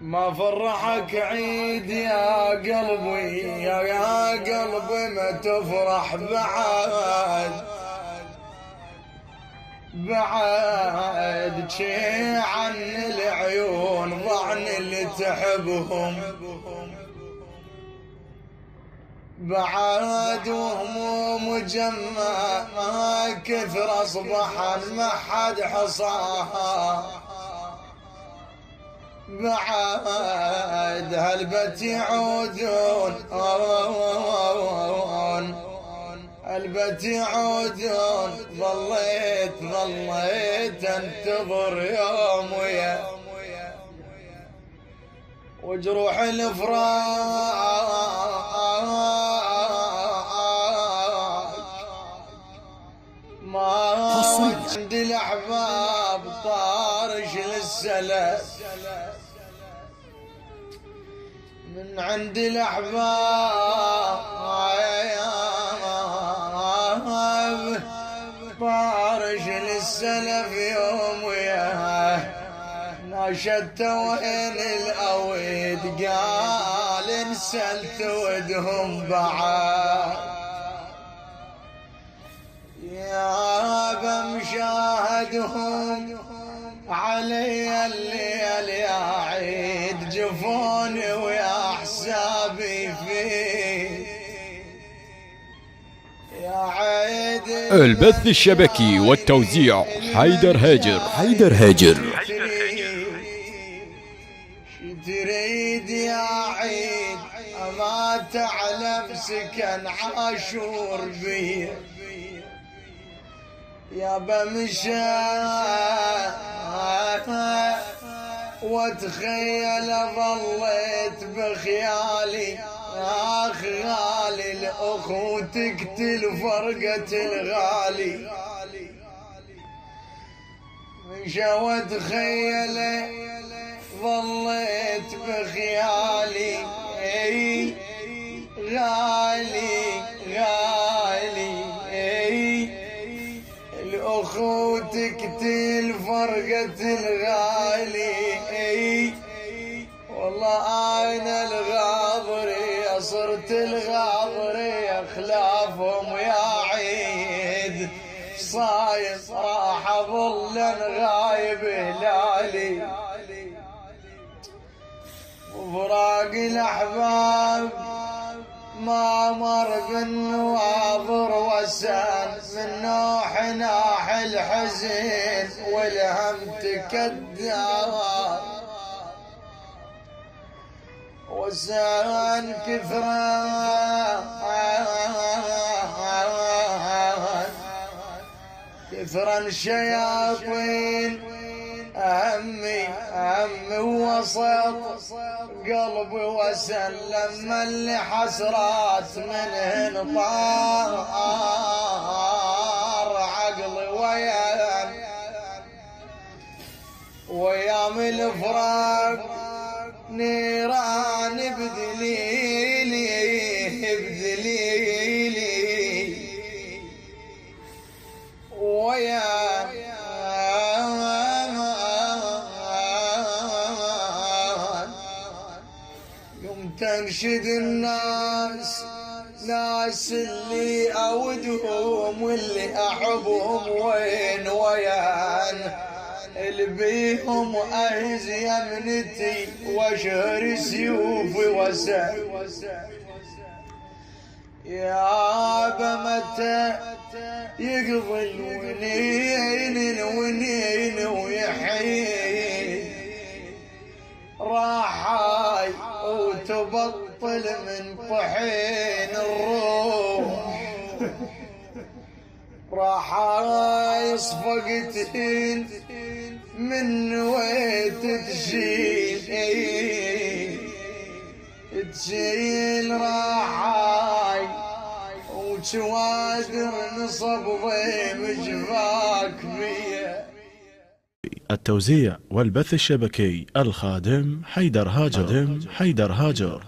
ما فرحك عيد يا قلبي، يا قلبي ما تفرح بعد شي عن العيون ضعن اللي تحبهم، بعد وهموم جمع كثر اصبح ما حد حصاها، بعد هلبت يعودون هلبت يعودون، ظليت انتظر يوم وجروح الفراق ما عندي الاحباب طارش للسلف، من عند الأحباب طارش للسلف يوم وياه، ناشدت وين الأويد قال انسلت ودهم بعد، يا بمشاهدهم علي الليل يا عيد جفوني ويا حسابي فيه، يا عيد البث الشبكي والتوزيع حيدر هاجر. شي تريد يا عيد ما تعلم سكن عاشور بيه، يا بمشى واتخيل ظليت بخيالي خيالي الاخو تقتل فرقة الغالي، مشى واتخيل ظليت بخيالي غالي الأخو تقتل فرقة الغالي، والله أنا الغاضري صرت الغاضري أخلافهم يا عيد، صايم راح أظل غايب هلالي، وفراق الأحباب ما مر بالنواظر وسان، من نوح ناح الحزين والهم تكدر، وسان كثرا شياطين همي وسط قلبي وسلم اللي حسرات منهن طار عقلي ويام الفراق نيران بدليلي ويا تنشد الناس اللي أودهم واللي أحبهم وين ويان، اللي بيهم أهز يمنتي وشهر سيوفي وسام، يا بمتى يقضي الونين ويحيي راحاي وتبطل من طحين الروح، راحاي صفقتين من ويت تشيل راحاي وشوادر نصب ضيم جفاك بيه. التوزيع والبث الشبكي الخادم حيدر هاجر.